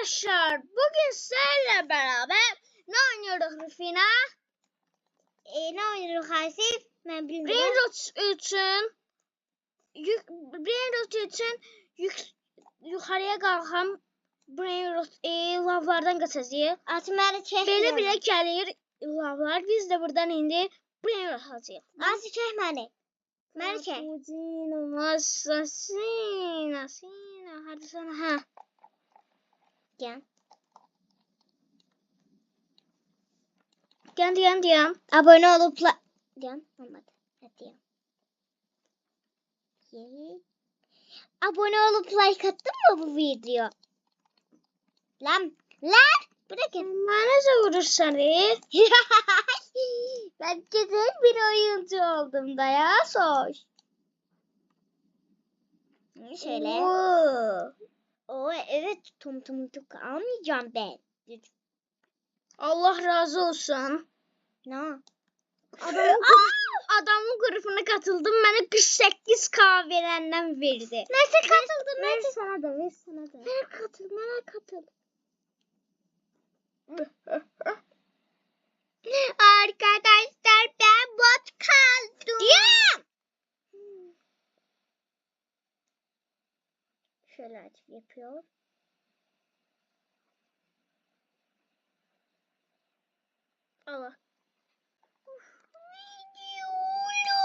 Arkadaşlar bugün sizlerle beraber ne oynuyoruz Rufina? Ne oynuyoruz Hasif? Ben bilmiyorum. Brainrot için yukarıya kalkan Brainrot lavlardan kaçacağıq. Atmara çek. Belə gəlir lavlar. Biz de buradan indi Brainrot alacağıq. Asi çek məni. Məni çek. Sina. Hadi sana ha. Gel. Gel. Abone olup Gel. Olmadı. Hadi. Abone olup like attın mı bu video? Lan. Bırakın. Bana vurursan Ben güzel bir oyuncu oldum da ya soş. Şöyle. Oo evet tum almayacağım ben. Allah razı olsun. Ne? Adamın grubuna katıldım. Bana 48K verenden verdi. Nasıl katıldın? Ver sana da. Bana katıl. Arkadaşlar ben bot kaldım. Ya! Şöyle açıp yapıyor. Allah.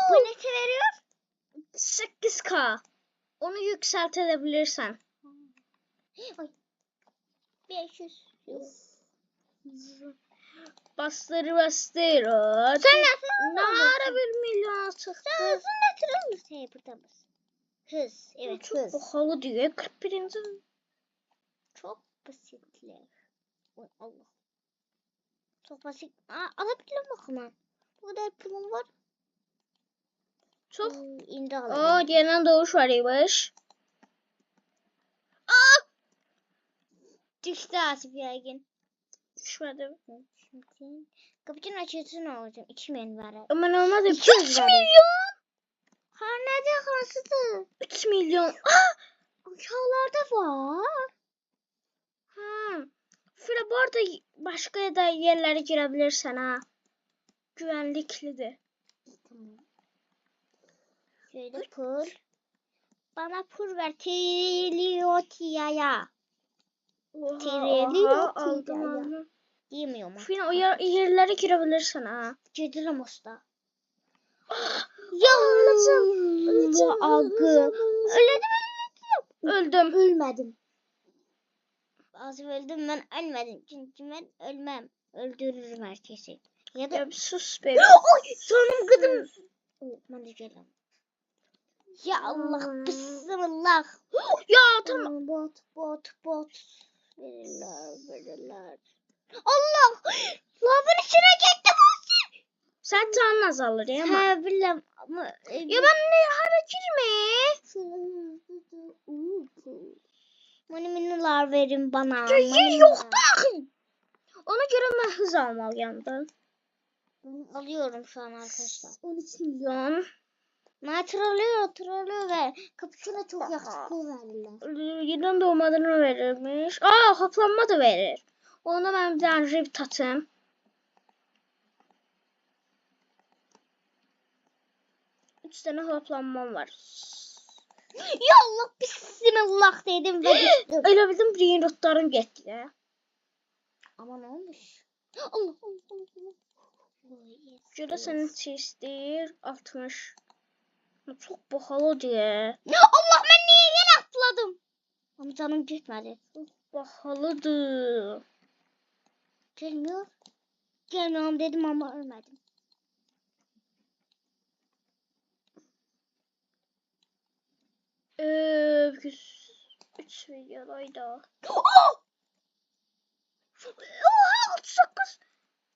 Bu ne veriyor? 8K. Onu yükseltebilirsen. Ay. 500. Bastır. Sen nasıl Ne ara 1 milyon çıktı? Sen hızın natural mısın burada mısın? Hız. Evet Çok hız. pahalı diyor. 41. Çok basitler. Oy Allah. Çok basit. Alabilirim bakma. Bu kadar pulum var. Çok. İndi alabilirim. Diğerinden doğuş varmış. Düştü Asif yaygın. Düşmedim. Şimdi kapıcının açısı ne olacak? 2 milyon var. Aman olmadı. 3 3 milyon. Nerede kalsıdı? 3 milyon. Uçaklarda var. Fira bu arada başka da yerlere girebilirsen ha. Güvenliklidir. Şöyle pur. Bana pur ver. Triliyotiyaya. Aldım. Yemiyorum. Fira o yerlere girebilirsen ha. Cedilim usta. Öleceğim. Algı. Öldüm. Ölmedim. Azim öldüm ben ölmedim. Çünkü ben ölmem. Öldürürüm herkesi. Ya da Ya bir sus be. sonum gıdım. Ben de geldim. Ya Allah bismillah. Ya tamam. Bot. Verirler. Allah! Lavın içine gittim Azim. Sen canın azalır ya ama. Ha bilmem ama. Ya ben ne hara girme. Maniminalar verin bana. Yok da. Ona göre ben hız almalıyım da. Bunu alıyorum şu an arkadaşlar. 13 milyon. Trollüyor ve kapısına çok yakışıklı verirler. Yeniden doğmadığını verirmiş. Hoplanma da verir. Ona ben bir tane rip tatım. Üç tane hoplanmam var. Ya Allah bismillah dedim ve düştüm. Öyle bildim brain rotlarım gitti. Ama ne olmuş? Allah. Şurada senin çizdir 60. Çok pahalı diye. Allah ben niye yere atladım? Ama canım gitmedi. Pahalıdır. Gelmiyorum dedim ama ölmedim. Ee, 3 milyon ayda. Oha 38.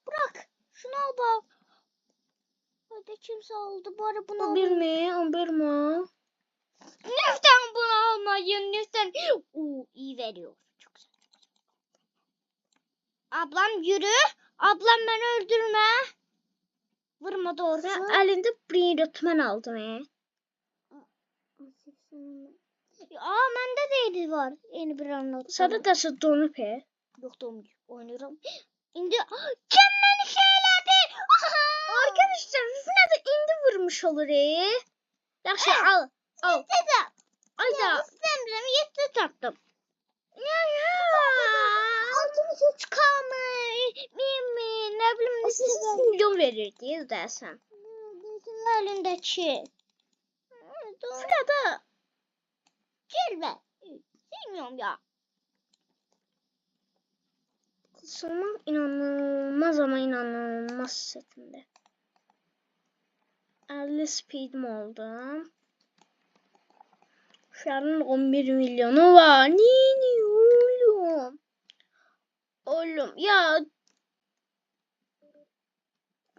Bırak. Şuna bak. Hadi kimse aldı. Bari bunu 11 mi? 11 mi? Lütfen bunu almayın. Lütfen. İyi veriyor. Çok güzel. Ablam yürü. Ablam beni öldürme. Vurma doğrusu. Ben elinde brain rot ben aldım. Aa, məndə də idi var. Yeni bir anlat. Sana derse donup Yok Tomcu. Oynuyorum. İndi kendini şeyledi. Arkadaşlar Rüfine de indi vurmuş olur Yaxşı al. Al. Dede. Ayda. İstemiyorum. Yetti taktım. Ya. Altını seç kalmış. Mimi. Ne bileyim ne 8 sever. milyon verirdi dersen. Senin elindeki. Şurada. Gelme. Sevmiyorum ya. Sana inanılmaz ama inanılmaz setinde. 50 speedim oldu. Şu an 11 milyonu var. Ne oğlum? Oğlum ya.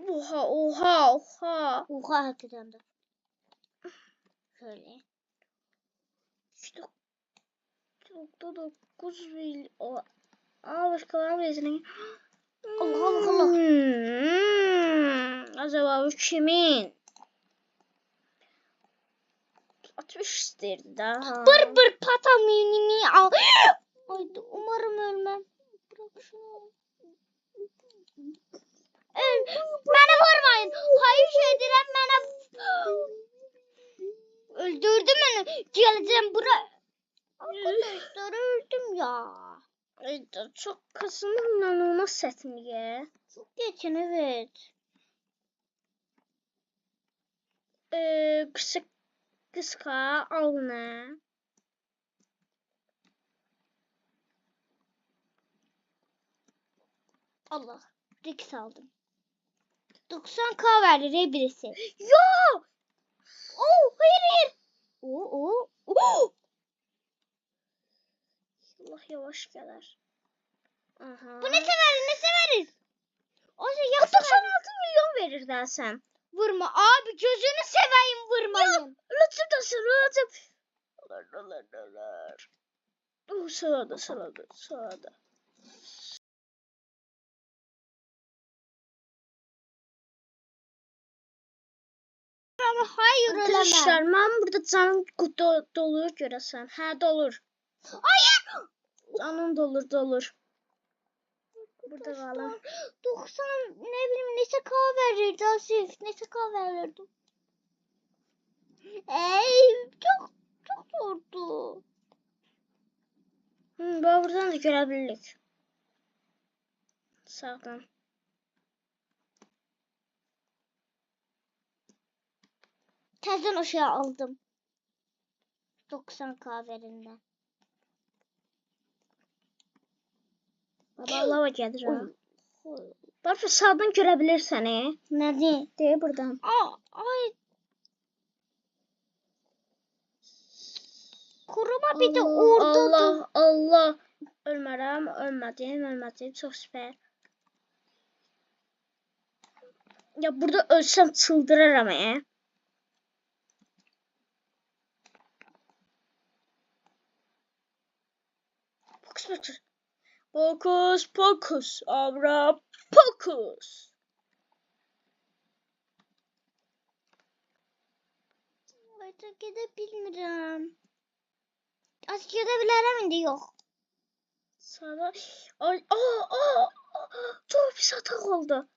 Oha oha oha. Oha hakikaten de. Şöyle. İşte 9 milyon. Aa başkaları bezine. Allah Allah Allah. Acaba bu kimin? 60 isterdi daha. Bır pata mini al. Haydi umarım ölmem. Bırak şunu. Bana vurmayın. Hayır şeydirem bana. Öldürdü beni. Geleceğim buraya. Arkadaşlar öldüm ya. Ay da çok kasımın inanılmaz setini ya. Çok geçin evet. Kıska alnı. Allah. Riks aldım. 90k verdi birisi. Yo! Oh hayır. Oo. Allah yavaş gelir. Aha. Bu ne severiz ne severiz. O şey O 96 milyon verir dersen. Vurma abi gözünü seveyim vurmayın. Lütfen da lütfen. Dolar. Sağda. Ama hayır Arkadaşlar ölemem. ben burada canım dolur göresen. Ha dolur. Hayır. Canım dolur. Burada kalın. 90 ne bileyim neçə k verirdi Asif. Neçə k verirdi. Çok zordu. Ben buradan da görebilirlik. Sağdan. Tezden o şeyi aldım. 90k verinden. Baba lava gelir ha. Barfa sağdan görebilirsen Nədir? Değil buradan. Ay. Kuruma bir de orada. Allah. Ölmedim. Çok süper. Ya burada ölsem çıldırırım Pokus. Abra pokus. Artık gidebilmirəm. Az gidebilirim indi yok. Sana çok pis atak oldu.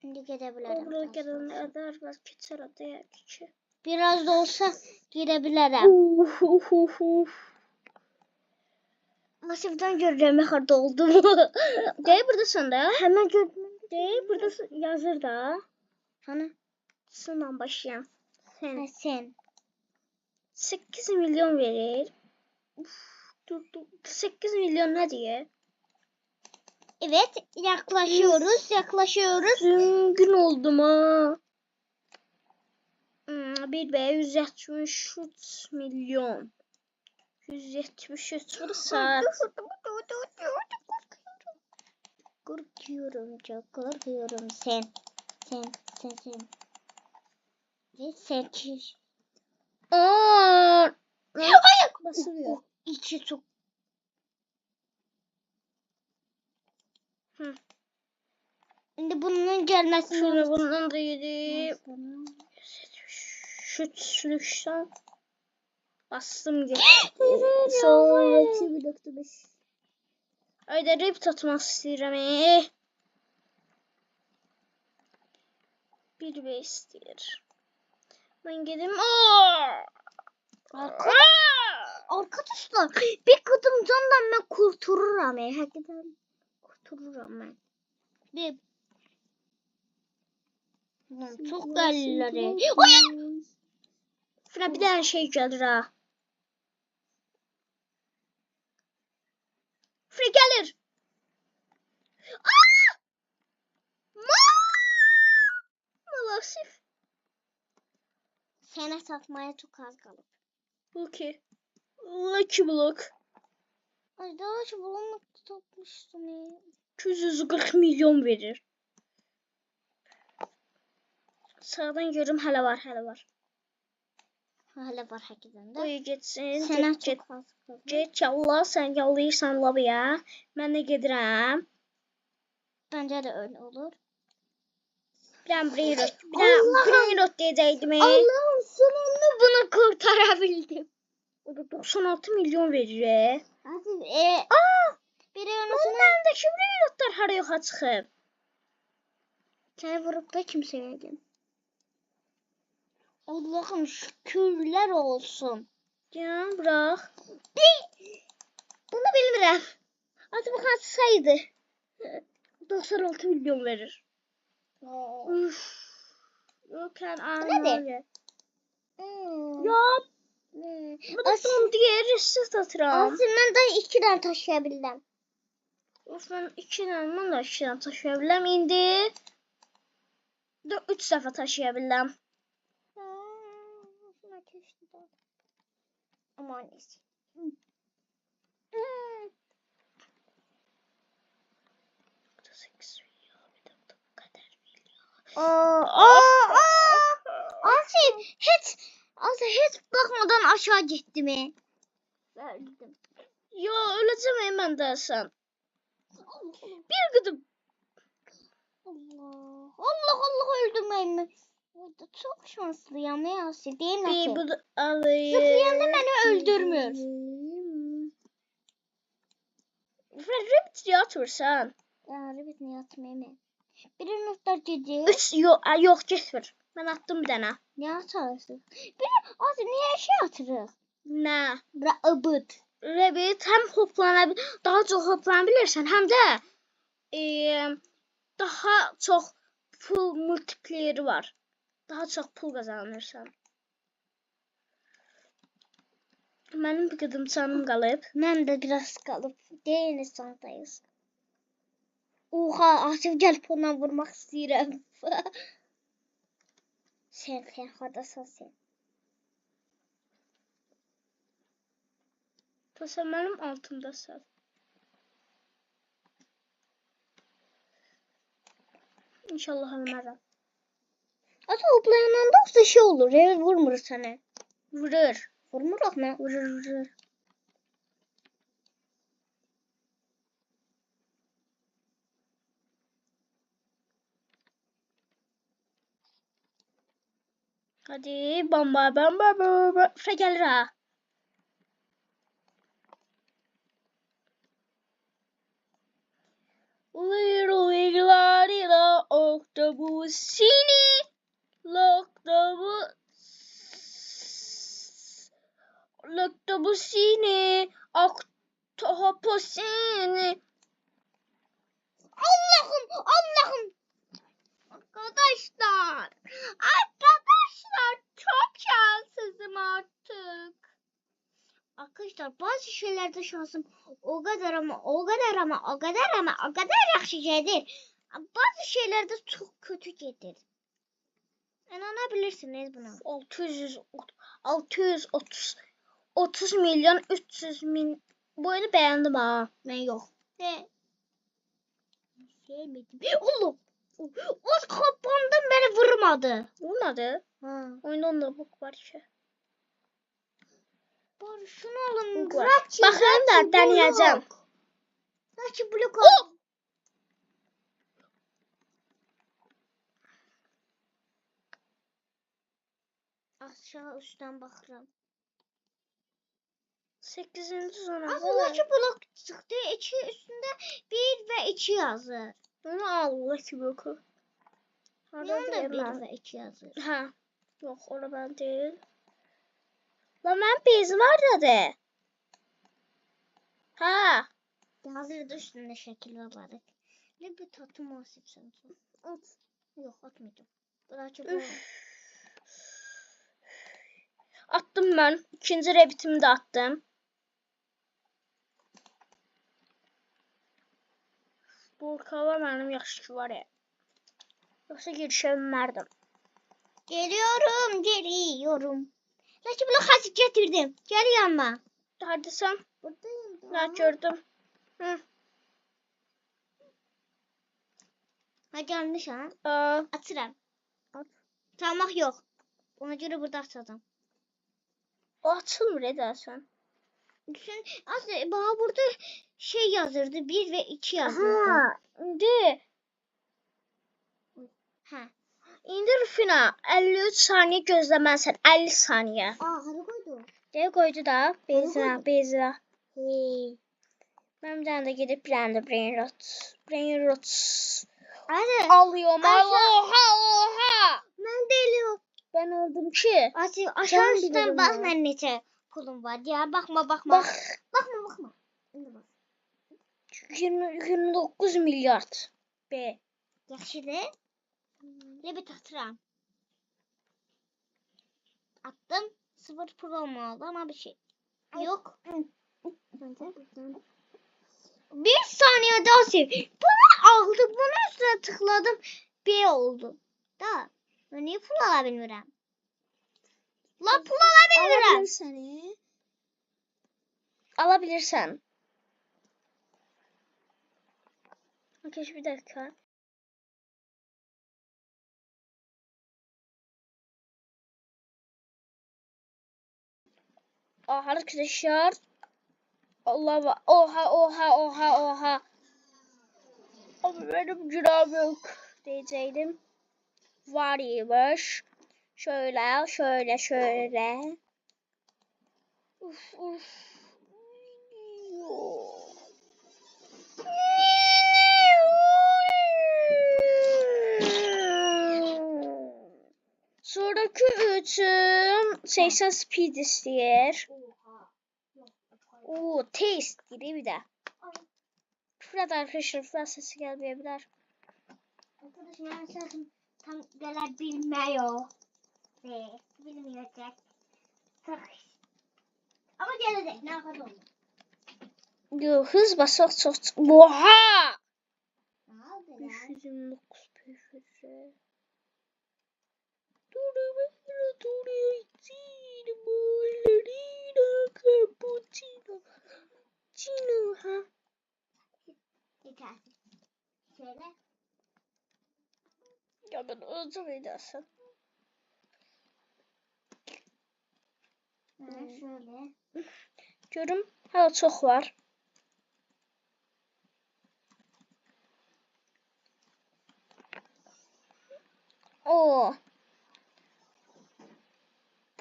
İndi gidebilirim. Buraya gelene kadar belki geçer adaya geçer. Biraz da olsa gidebilirim. Masiften göreceğim ne kadar oldu. Değil buradasın da. Hemen gördüm. Değil burada yazır da. Sana. Sınav başlayalım. Sen. 8 milyon verir. Dur. 8 milyon ne diye? Evet yaklaşıyoruz. Zengin oldum ha. Bir B 173 milyon. 173 saat. Korkuyorum çok korkuyorum sen. Ve 8. Hayır. Basılıyor. İçi çok. Şimdi bunun gelmesini Şöyle bundan da yedi. Şutsluktan. Bastım ki. Sonraki bloktayız. Ayda rip tutmak istəyirəm. Bir B istəyir. Ben gedim. Arkadaşlar bir kadın candan ben kurtururum. Hakikaten kurtururum ben. Bir Lan çok gəlirlər. Oy! Fıra bir dənə şey gəlir ha. Fıra gəlir. Malasif. Sənə satmaya çok az qalıb. Lucky. Lucky block. Ay daha şu bulunmak tutmuştum. 240 milyon verir. Sağdan görüm hələ var, hələ var. Hala var hakikaten de. Qoy getsin. Sənə Get, çok az qalıb. get yallah, sən yallayırsan labaya. Mən də gedirəm. Bence de öyle olur. Bir dənə Brainrot deyəcəkdim. Allah'ım sonunda bunu kurtarabildim. O da 96 milyon verir. Hadi biri Onun anasını əlindəki Brainrotlar hara yoxa çıxıb? seni vurup da kimseye yedim. Allah'ım şükürler olsun. Ya bırax. Bunu bilmirəm. Atı bu kaçsaydı 96 milyon verir. Uf. Yok yani Hadi. Ya bu da son diğer reset atıram. Aslında ben de 2 tane taşıyabildim. Of ben 2 dənə, mən də 2 dənə taşıya biləm. İndi 3 dəfə taşıya biləm. Aman neyse. Hiç bakmadan aşağı gitti mi? Verdim. Yo öləcəm mən də sən. Bir gıdım. Allah öldüm ben. Çok şanslıyım ya. Değil Bir mi? bu da alayım. Zıplayan da beni öldürmüyor. Rabbit ya atırsan. Ya Rabbit niye atmayayım? Bir nokta gece. 3 yok getmir. Mən attım bir dənə. Ne atarsın? Bir az niye şey atırıq? Nə? Rabbit. Rabbit həm hoplanabilir, daha çox hoplanabilirsən, həm də daha çox pul multiplayeri var. Daha çox pul qazanırsan. Mənim bir qıdım canım qalıb. Mən də biraz qalıb. Deyiniz sandayız. Oha, Asif gəlib ondan vurmaq istəyirəm. Sen haradasan sen? Sən mənim altımdasan. İnşallah ölmərəm. Ata hoplayandan da şey olur. Evet vurmur sənə. Vurur. Vurmuruq mu? Vurur. Hadi bamba. Fre gəlir ha. Little la octopusini. Octopusini. Octopusini. Allah'ım. Arkadaşlar çok şanssızım artık. Arkadaşlar bazı şeylerde şansım o kadar yaxşı gelir. Bazı şeylerde çok kötü gelir. İnanabilirsiniz buna. 30 milyon 300 min. Bu oyunu beğendim ha. Ne yok. Ne? Sevmedim. Allah. O kapandım beni vurmadı. Vurmadı. Ha. Oyunda da bok var ki. Bari şunu alın. Bok var. Bakın da deneyeceğim. Belki blok al. Aşağı üstten bakıram. 8. zona Az var. Lucky Block çıktı. İki üstünde 1 ve 2 yazır. Onu al Lucky Block'u. Orada Yanında değil 1 ben. ve 2 yazır. Ha. Yok orada ben değil. Lan ben bez var dedi. Ha. Yazırdı üstünde şekil ve balık. Ne bir tatlı muhasip sanki. At. Yok atmayacağım. Lucky Block. Attım ben. İkinci rabbitimi de attım. Bu kava benim yaşlı var ya. Yoksa girişebilmerdim. Geliyorum. Lucky Block hazır getirdim. Gel yanıma. Hadi sen. Buradayım. Ben gördüm. Hı. Ha gelmiş ha. Atıram. At. Tamam yok. Ona göre burada atacağım. O açılmır edersen. Düşün az bana burada şey yazırdı. 1 ve 2 yazırdı. Ha. İndi. Ha. İndi Rufina. 53 saniye gözlemezsen. 50 saniye. Hadi koydu. Diye koydu da. koydu. Bezira. Hey. Ben bir tane de gidip bir tane de brain rot Hadi. alıyorum. Aşağı- Oha. Ben deliyorum. Ben öldüm ki. Aşağı Sen üstten bilirim bak ya. ben neçe kulum var ya. Bakma. Bak Bakma. Şimdi bak. 29 milyar. B. Yaxşıdır. Ne bir tatıram. Attım. 0 pro mu oldu ama bir şey yok. Bir saniye daha sev. Bunu aldı. Bunun üstüne tıkladım. B oldu. Da. Ben niye pul alabilirim? La pul alabilirim. Alabilirsen. Alabilirsen. Okey bir dakika. Arkadaşlar. Allah oha. Abi benim günahım yok diyecektim. Varmış. Şöyle. Uf. Sonraki ütüm 80 speed istiyor. Oo, taste gibi bir de. Fırat arkadaşlar, Fırat sesi gelmeyebilir. Arkadaşım ben sesim tam gelebilmiyor. Bilmeyecek. Ama gelecek. Ne yapalım? Yo, hız basak çok. Oha! Ne oldu ya? 529 PFR. Ha. Yetersiz. Şöyle. Ya ben özür edersin. Şöyle. Görüm, hala çok var. Oo.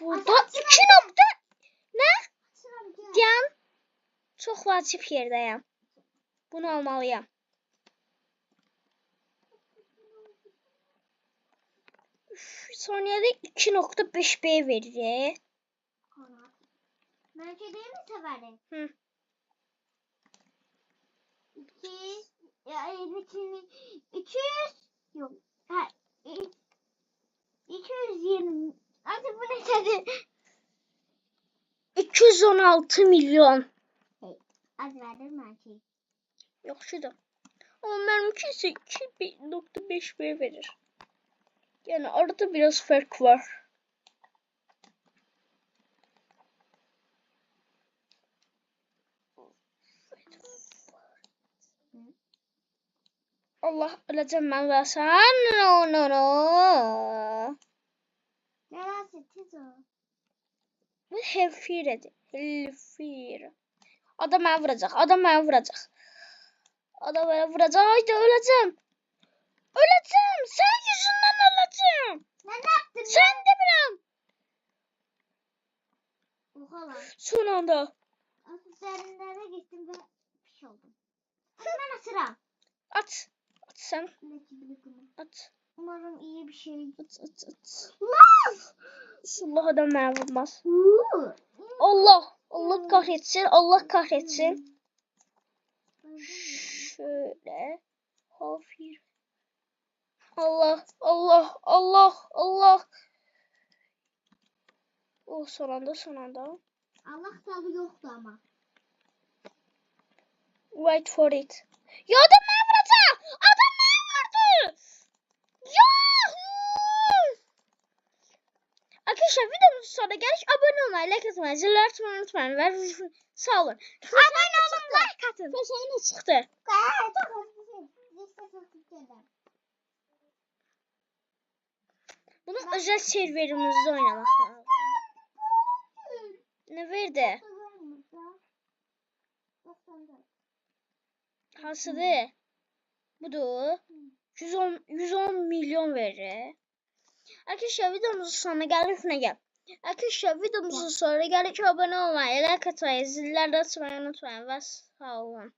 Burada 2 nokta. Ne? Can. Çok vacip yerdeyim. Bunu almalıyım. Sonraya da 2.5 B verir. Ben şey değil mi severim? Hı. 200 yok. Ha, 220. Hadi bu ne dedi? 216 milyon. Az verdim ben şey. Yok şurada. Ama benimki ise 2.5 B verir. Yani arada biraz fark var. Allah, öleceğim ben versen. No. Merak ettiz o. Bu Helfir dedi. Helfir. Adam beni vuracak. Adam beni vuracak. Haydi öleceğim. Sen yüzünden öleceğim. Ben ne yaptım? Sen de bilem. Oha lan. Son anda. derinlere gittim ve piş oldum. Hadi ben asıram. At. At sen. At. Umarım iyi bir şey. At. Lan! Allah adam mənə vurmaz. Allah. Allah kahretsin. Allah kahretsin. Şöyle. Hafif. Allah. Allah. Allah. Allah. Oh, son anda. Allah tabi yoktu ama. Wait for it. Ya adam mənə vuracaq. Adam mənə vurdu. Yahoo! Arkadaşlar videomuzun sonuna geldik. Abone olmayı, like atmayı, zilleri açmayı unutmayın. Ve sağ olun. Abone olun, like atın. Fışağına çıktı. Bunu özel serverimizde oynamak lazım. Ne verdi? Hansıdır? Budur. 110 milyon verir. Arkadaşlar videomuzun sonuna geldik. Arkadaşlar videomuzun sonuna geldik. Abone olmayı, like atmayı, zilleri açmayı unutmayın. Ve sağ olun.